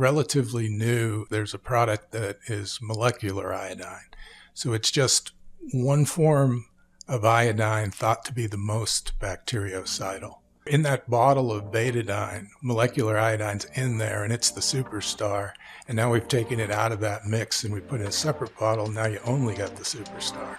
relatively new. There's a product that is molecular iodine. So it's just one form of iodine thought to be the most bactericidal. In that bottle of betadine, molecular iodine's in there, and it's the superstar. And now we've taken it out of that mix and we put it in a separate bottle. Now you only got the superstar.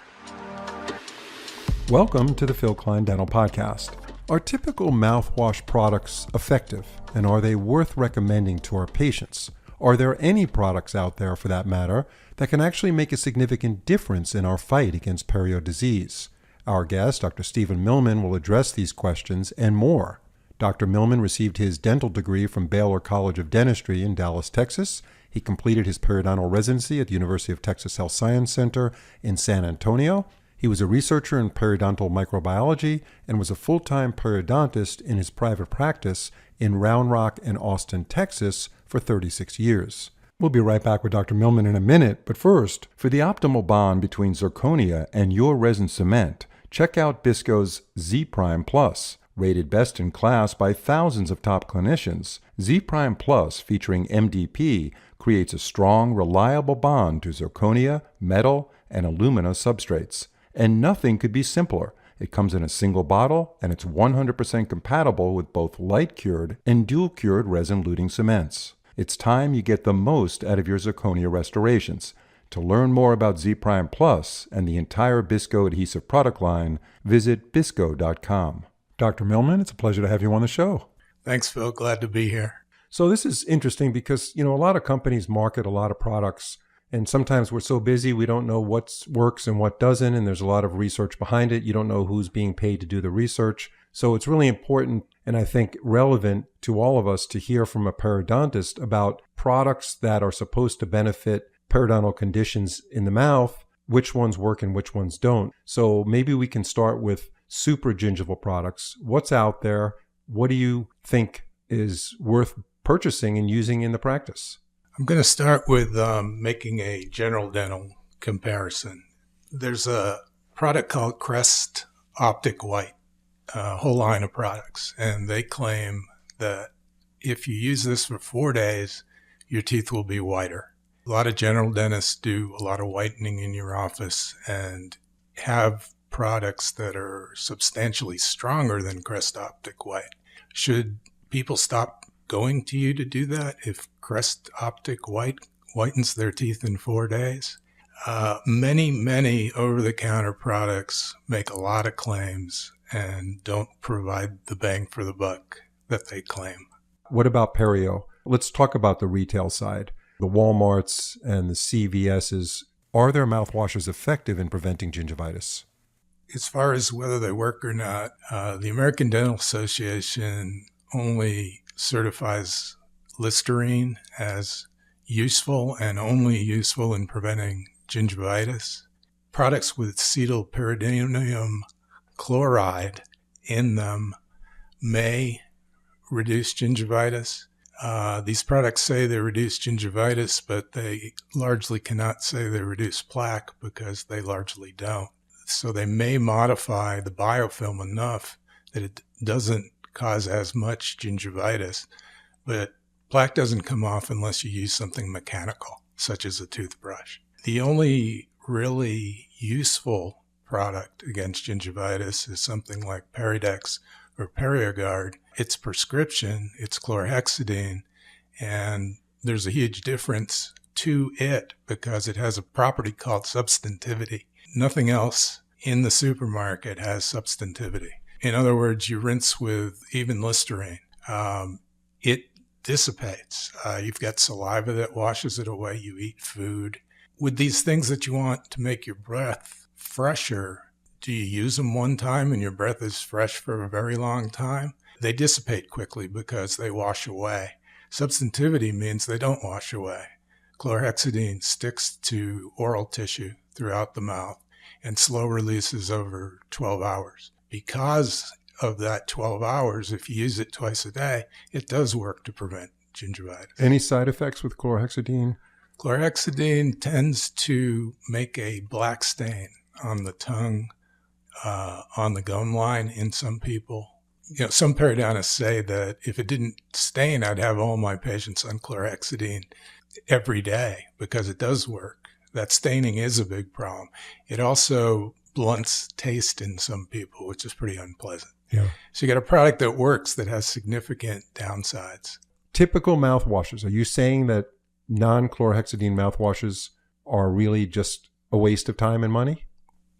Welcome to the Phil Klein Dental Podcast. Are typical mouthwash products effective, and are they worth recommending to our patients? Are there any products out there, for that matter, that can actually make a significant difference in our fight against perio disease? Our guest, Dr. Stephen Milman, will address these questions and more. Dr. Milman received his dental degree from Baylor College of Dentistry in Dallas, Texas. He completed his periodontal residency at the University of Texas Health Science Center in San Antonio. He was a researcher in periodontal microbiology and was a full-time periodontist in his private practice in Round Rock and Austin, Texas for 36 years. We'll be right back with Dr. Milman in a minute, but first, for the optimal bond between zirconia and your resin cement, check out Bisco's Z Prime Plus. Rated best in class by thousands of top clinicians, Z Prime Plus featuring MDP creates a strong, reliable bond to zirconia, metal, and alumina substrates. And nothing could be simpler. It comes in a single bottle, and it's 100% compatible with both light-cured and dual-cured resin-luting cements. It's time you get the most out of your zirconia restorations. To learn more about Z Prime Plus and the entire Bisco adhesive product line, visit bisco.com. Dr. Milman, it's a pleasure to have you on the show. Thanks, Phil. Glad to be here. So this is interesting because, a lot of companies market a lot of products, and sometimes we're so busy we don't know what works and what doesn't, and there's a lot of research behind it. You don't know who's being paid to do the research. So it's really important, and I think relevant to all of us, to hear from a periodontist about products that are supposed to benefit periodontal conditions in the mouth, which ones work and which ones don't. So maybe we can start with super gingival products. What's out there? What do you think is worth purchasing and using in the practice? I'm going to start with making a general dental comparison. There's a product called Crest Optic White, a whole line of products, and they claim that if you use this for 4 days, your teeth will be whiter. A lot of general dentists do a lot of whitening in your office and have products that are substantially stronger than Crest Optic White. Should people stop going to you to do that if Crest Optic White whitens their teeth in 4 days? Many over-the-counter products make a lot of claims and don't provide the bang for the buck that they claim. What about perio? Let's talk about the retail side. The Walmarts and the CVSs, are their mouthwashes effective in preventing gingivitis? As far as whether they work or not, the American Dental Association only certifies Listerine as useful and only useful in preventing gingivitis. Products with acetylpyridinium chloride in them may reduce gingivitis. These products say they reduce gingivitis, but they largely cannot say they reduce plaque because they largely don't. So they may modify the biofilm enough that it doesn't cause as much gingivitis, but plaque doesn't come off unless you use something mechanical, such as a toothbrush. The only really useful product against gingivitis is something like Peridex or Perioguard. It's prescription, it's chlorhexidine, and there's a huge difference to it because it has a property called substantivity. Nothing else in the supermarket has substantivity. In other words, you rinse with even Listerine. It dissipates. You've got saliva that washes it away. You eat food. With these things that you want to make your breath fresher, do you use them one time and your breath is fresh for a very long time? They dissipate quickly because they wash away. Substantivity means they don't wash away. Chlorhexidine sticks to oral tissue throughout the mouth and slow releases over 12 hours. Because of that 12 hours, if you use it twice a day, it does work to prevent gingivitis. Any side effects with chlorhexidine? Chlorhexidine tends to make a black stain on the tongue, on the gum line in some people. Some periodontists say that if it didn't stain, I'd have all my patients on chlorhexidine every day because it does work. That staining is a big problem. It also blunts taste in some people, which is pretty unpleasant. Yeah. So you got a product that works that has significant downsides. Typical mouthwashes. Are you saying that non-chlorhexidine mouthwashes are really just a waste of time and money?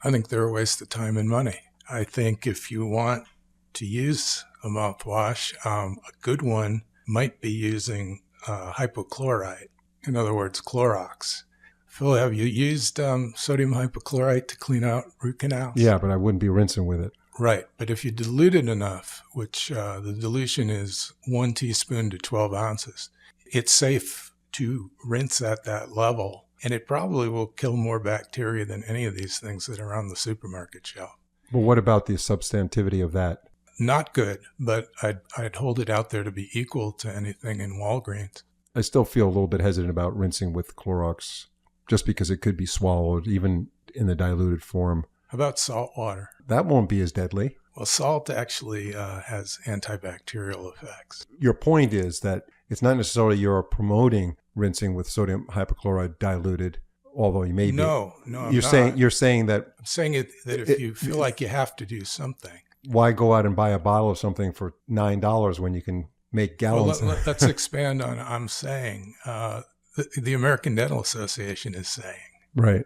I think they're a waste of time and money. I think if you want to use a mouthwash, a good one might be using hypochlorite. In other words, Clorox. Phil, have you used sodium hypochlorite to clean out root canals? Yeah, but I wouldn't be rinsing with it. Right. But if you dilute it enough, which the dilution is 1 teaspoon to 12 ounces, it's safe to rinse at that level. And it probably will kill more bacteria than any of these things that are on the supermarket shelf. But what about the substantivity of that? Not good, but I'd hold it out there to be equal to anything in Walgreens. I still feel a little bit hesitant about rinsing with Clorox just because it could be swallowed, even in the diluted form. How about salt water? That won't be as deadly. Well, salt actually has antibacterial effects. Your point is that it's not necessarily you're promoting rinsing with sodium hypochlorite diluted, although you may be. No, I'm you're not. You're saying that I'm saying that if you feel like you have to do something, why go out and buy a bottle of something for $9 when you can make gallons? Well, let's expand on. I'm saying the American Dental Association is saying. Right.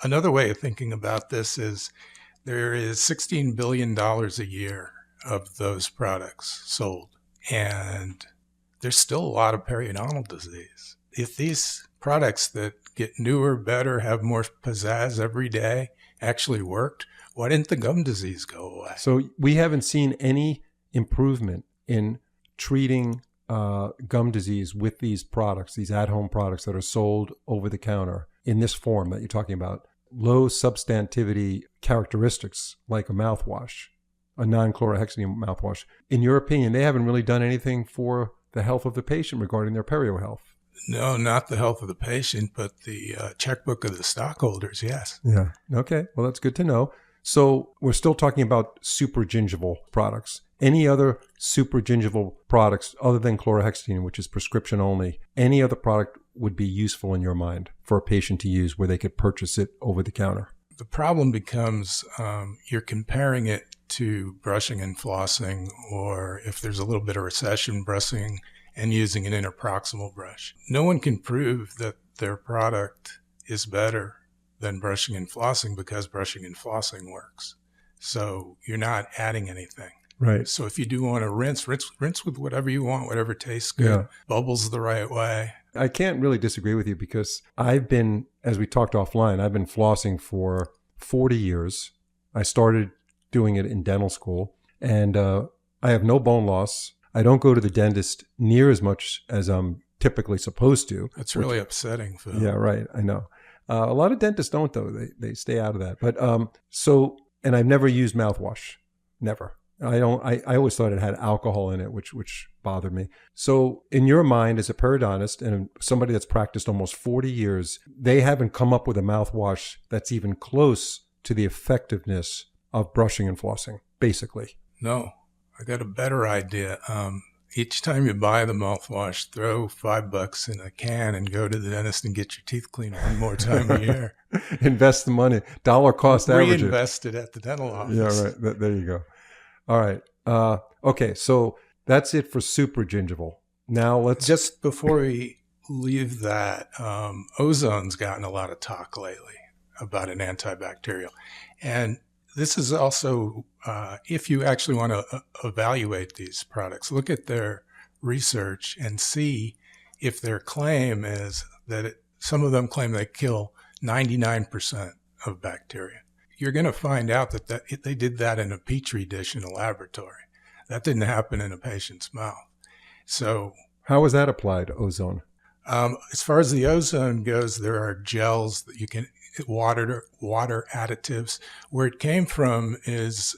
Another way of thinking about this is there is $16 billion a year of those products sold, and there's still a lot of periodontal disease. If these products that get newer, better, have more pizzazz every day actually worked, why didn't the gum disease go away? So we haven't seen any improvement in treating gum disease with these products, these at-home products that are sold over the counter in this form that you're talking about. Low substantivity characteristics like a mouthwash, a non-chlorhexidine mouthwash. In your opinion, they haven't really done anything for the health of the patient regarding their perio health. No, not the health of the patient, but the checkbook of the stockholders, yes. Yeah. Okay. Well, that's good to know. So we're still talking about supragingival products. Any other supragingival products other than chlorhexidine, which is prescription only, any other product would be useful in your mind for a patient to use where they could purchase it over the counter? The problem becomes you're comparing it to brushing and flossing, or if there's a little bit of recession, brushing and using an interproximal brush. No one can prove that their product is better than brushing and flossing because brushing and flossing works. So you're not adding anything. Right. So if you do want to rinse with whatever you want, whatever tastes good, Yeah. bubbles the right way. I can't really disagree with you because I've been, as we talked offline, I've been flossing for 40 years. I started doing it in dental school, and I have no bone loss. I don't go to the dentist near as much as I'm typically supposed to. That's really upsetting, Phil. Yeah, right. I know. A lot of dentists don't, though. They stay out of that. But and I've never used mouthwash. Never. I always thought it had alcohol in it, which bothered me. So in your mind, as a periodontist and somebody that's practiced almost 40 years, they haven't come up with a mouthwash that's even close to the effectiveness of brushing and flossing, basically. No, I got a better idea. Each time you buy the mouthwash, throw $5 in a can and go to the dentist and get your teeth cleaned one more time a year. Invest the money. Dollar cost average. Reinvest it at the dental office. Yeah, right. There you go. All right. Okay, so that's it for supragingival. Now let's... Just before we leave that, ozone's gotten a lot of talk lately about an antibacterial. And this is also, if you actually want to evaluate these products, look at their research and see if their claim is that some of them claim they kill 99% of bacteria. You're going to find out that they did that in a petri dish in a laboratory. That didn't happen in a patient's mouth. So how was that applied, ozone? As far as the ozone goes, there are gels that you can, water additives. Where it came from is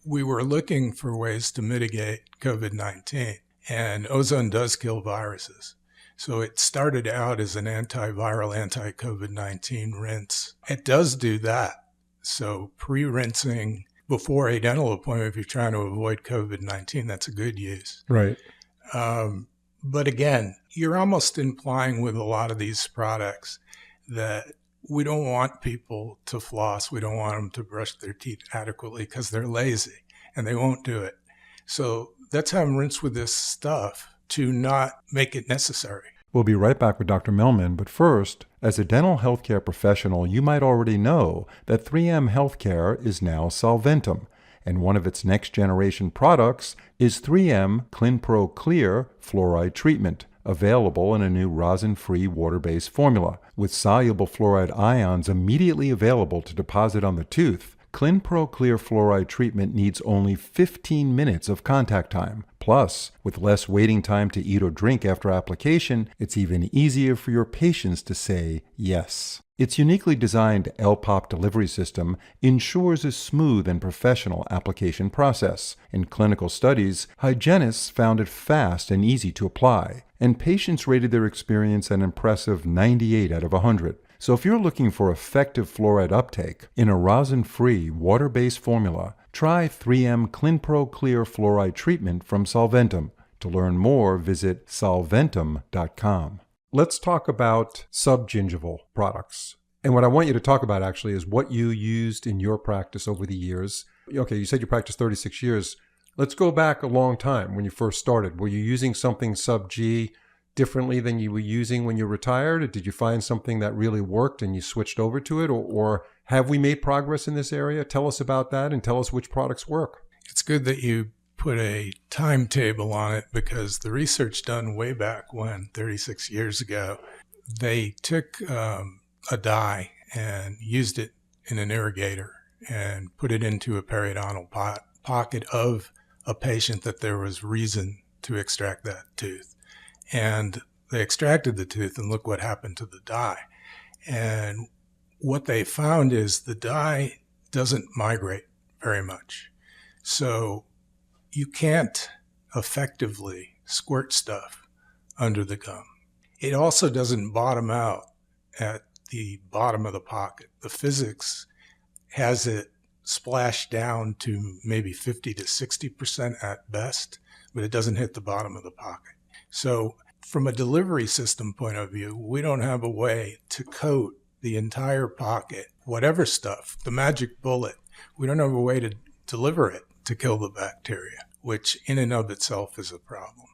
we were looking for ways to mitigate COVID-19, and ozone does kill viruses. So it started out as an antiviral, anti-COVID-19 rinse. It does do that. So pre-rinsing before a dental appointment, if you're trying to avoid COVID-19, that's a good use. Right. But again, you're almost implying with a lot of these products that we don't want people to floss. We don't want them to brush their teeth adequately because they're lazy and they won't do it. So let's have them rinse with this stuff to not make it necessary. We'll be right back with Dr. Milman, but first, as a dental healthcare professional, you might already know that 3M Healthcare is now Solventum, and one of its next-generation products is 3M ClinPro Clear Fluoride Treatment, available in a new rosin-free water-based formula. With soluble fluoride ions immediately available to deposit on the tooth, ClinPro Clear Fluoride Treatment needs only 15 minutes of contact time. Plus, with less waiting time to eat or drink after application, it's even easier for your patients to say yes. Its uniquely designed LPOP delivery system ensures a smooth and professional application process. In clinical studies, hygienists found it fast and easy to apply, and patients rated their experience an impressive 98 out of 100. So if you're looking for effective fluoride uptake in a rosin-free, water-based formula, try 3M ClinPro Clear Fluoride Treatment from Solventum. To learn more, visit solventum.com. Let's talk about subgingival products. And what I want you to talk about actually is what you used in your practice over the years. Okay, you said you practiced 36 years. Let's go back a long time when you first started. Were you using something sub-G differently than you were using when you retired? Or did you find something that really worked and you switched over to it? Or have we made progress in this area? Tell us about that and tell us which products work. It's good that you put a timetable on it because the research done way back when, 36 years ago, they took a dye and used it in an irrigator and put it into a periodontal pocket of a patient that there was reason to extract that tooth. And they extracted the tooth and look what happened to the dye. And what they found is the dye doesn't migrate very much. So you can't effectively squirt stuff under the gum. It also doesn't bottom out at the bottom of the pocket. The physics has it splashed down to maybe 50 to 60% at best, but it doesn't hit the bottom of the pocket. So from a delivery system point of view, we don't have a way to coat the entire pocket, whatever stuff, the magic bullet. We don't have a way to deliver it to kill the bacteria, which in and of itself is a problem.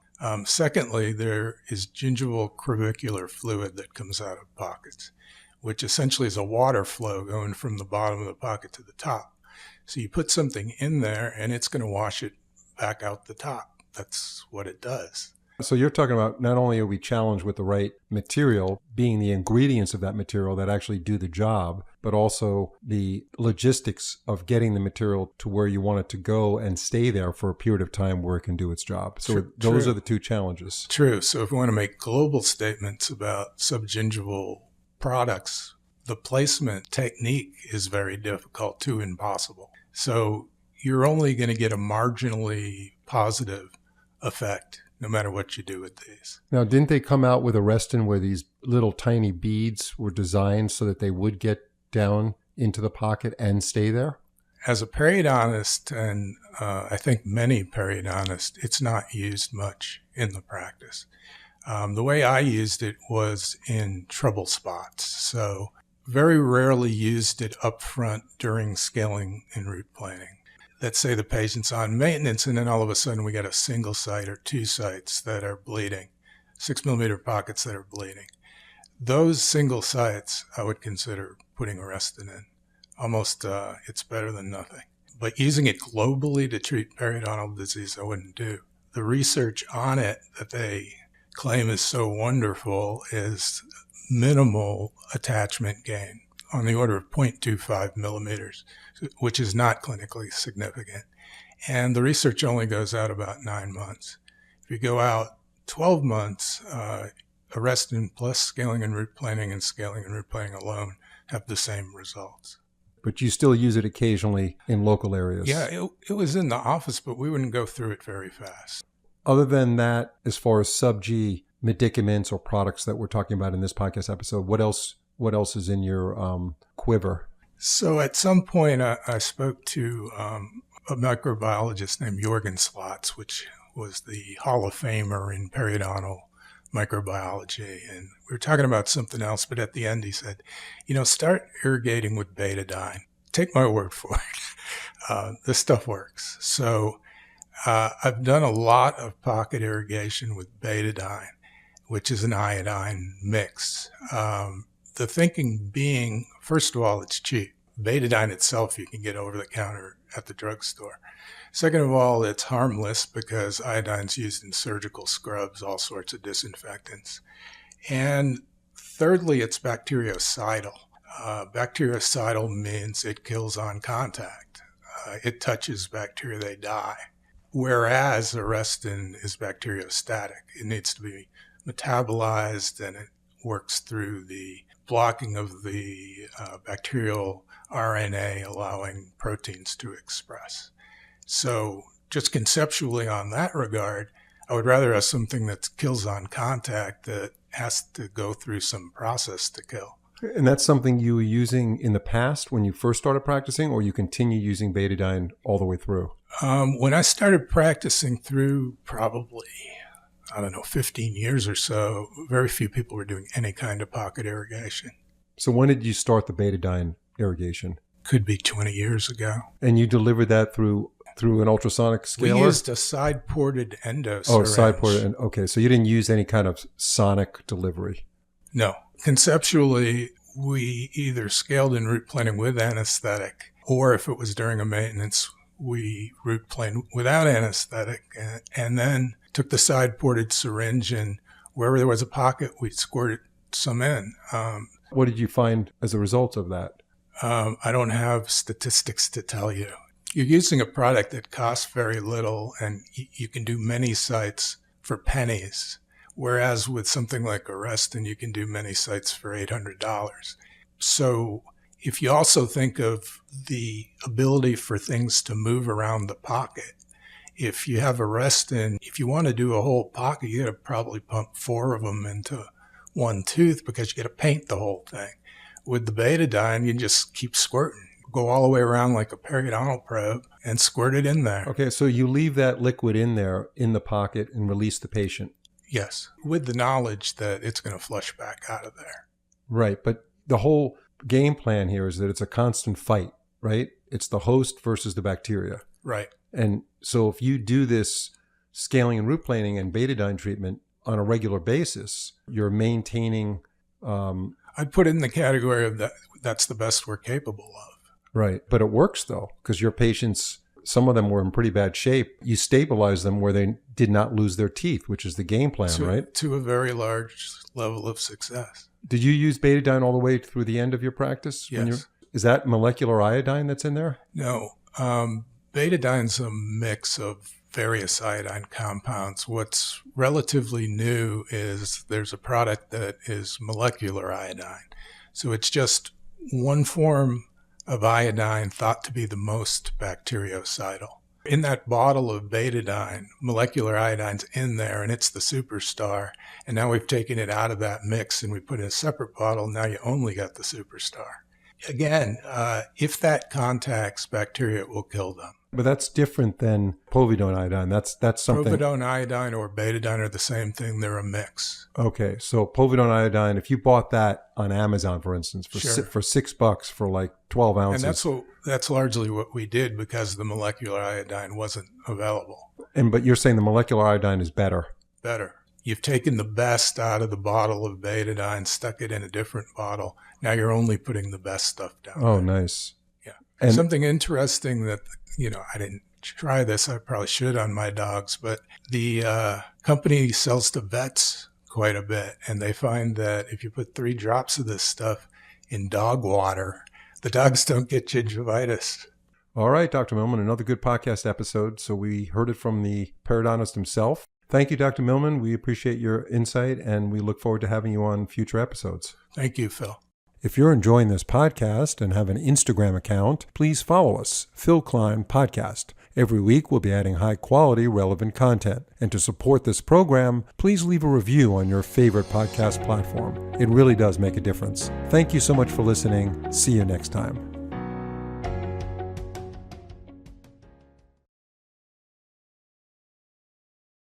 Secondly, there is gingival crevicular fluid that comes out of pockets, which essentially is a water flow going from the bottom of the pocket to the top. So you put something in there and it's going to wash it back out the top. That's what it does. So you're talking about not only are we challenged with the right material, being the ingredients of that material that actually do the job, but also the logistics of getting the material to where you want it to go and stay there for a period of time where it can do its job. So those are the two challenges. True. So if we want to make global statements about subgingival products, the placement technique is very difficult to impossible. So you're only going to get a marginally positive effect no matter what you do with these. Now, didn't they come out with a Reston where these little tiny beads were designed so that they would get down into the pocket and stay there? As a periodontist, and I think many periodontists, it's not used much in the practice. The way I used it was in trouble spots. So very rarely used it up front during scaling and root planing. Let's say the patient's on maintenance and then all of a sudden we got a single site or two sites that are bleeding, 6mm pockets that are bleeding. Those single sites I would consider putting a Reston in. Almost it's better than nothing. But using it globally to treat periodontal disease I wouldn't do. The research on it that they claim is so wonderful is minimal attachment gain on the order of 0.25 millimeters, which is not clinically significant. And the research only goes out about 9 months. If you go out 12 months, Reston plus scaling and root planing and scaling and root planing alone have the same results. But you still use it occasionally in local areas. Yeah, it was in the office, but we wouldn't go through it very fast. Other than that, as far as sub-G medicaments or products that we're talking about in this podcast episode, what else is in your quiver? So at some point, I spoke to a microbiologist named Jorgen Slotz, which was the Hall of Famer in periodontal microbiology. And we were talking about something else, but at the end he said, start irrigating with betadine. Take my word for it. This stuff works. So I've done a lot of pocket irrigation with betadine, which is an iodine mix. The thinking being, first of all, it's cheap. Betadine itself you can get over the counter at the drugstore. Second of all, it's harmless because iodine's used in surgical scrubs, all sorts of disinfectants. And thirdly, it's bactericidal. Bactericidal means it kills on contact. It touches bacteria, they die. Whereas Arrestin is bacteriostatic. It needs to be metabolized and it works through the blocking of the bacterial RNA, allowing proteins to express. So just conceptually on that regard, I would rather have something that kills on contact that has to go through some process to kill. And that's something you were using in the past when you first started practicing, or you continue using betadine all the way through? When I started practicing through probably, 15 years or so, very few people were doing any kind of pocket irrigation. So when did you start the betadine irrigation? Could be 20 years ago. And you delivered that through an ultrasonic scaler? We used a side-ported endo syringe. Oh, side-ported. Okay, so you didn't use any kind of sonic delivery? No. Conceptually, we either scaled in root planing with anesthetic, or if it was during a maintenance, we root planed without anesthetic, and then took the side-ported syringe, and wherever there was a pocket, we squirted some in. What did you find as a result of that? I don't have statistics to tell you. You're using a product that costs very little, and you can do many sites for pennies, whereas with something like Arrestin, you can do many sites for $800. So if you also think of the ability for things to move around the pocket, if you have Arrestin, if you want to do a whole pocket, you got to probably pump 4 of them into one tooth because you got to paint the whole thing. With the betadine, you just keep squirting. Go all the way around like a periodontal probe and squirt it in there. Okay, so you leave that liquid in there in the pocket and release the patient. Yes, with the knowledge that it's going to flush back out of there. Right, but the whole game plan here is that it's a constant fight, right? It's the host versus the bacteria. Right. And so if you do this scaling and root planing and betadine treatment on a regular basis, you're maintaining... I'd put it in the category of that's the best we're capable of. Right. But it works, though, because your patients, some of them were in pretty bad shape. You stabilize them where they did not lose their teeth, which is the game plan, right? To a very large level of success. Did you use betadine all the way through the end of your practice? Yes. Is that molecular iodine that's in there? No. Betadine's a mix of various iodine compounds. What's relatively new is there's a product that is molecular iodine. So it's just one form of iodine thought to be the most bactericidal. In that bottle of betadine, molecular iodine's in there, and it's the superstar. And now we've taken it out of that mix and we put it in a separate bottle. Now you only got the superstar. Again, if that contacts bacteria, it will kill them. But that's different than povidone iodine. That's something. Povidone iodine or betadine are the same thing. They're a mix. Okay, so povidone iodine, if you bought that on Amazon, for instance, for $6 for like 12 ounces. And that's largely what we did because the molecular iodine wasn't available. But you're saying the molecular iodine is better? Better. You've taken the best out of the bottle of betadine, stuck it in a different bottle. Now you're only putting the best stuff down. Oh, there. Nice. Yeah. And something interesting that, I didn't try this. I probably should on my dogs, but the company sells to vets quite a bit. And they find that if you put 3 drops of this stuff in dog water, the dogs don't get gingivitis. All right, Dr. Milman, another good podcast episode. So we heard it from the periodontist himself. Thank you, Dr. Milman. We appreciate your insight, and we look forward to having you on future episodes. Thank you, Phil. If you're enjoying this podcast and have an Instagram account, please follow us, Phil Klein Podcast. Every week, we'll be adding high-quality, relevant content. And to support this program, please leave a review on your favorite podcast platform. It really does make a difference. Thank you so much for listening. See you next time.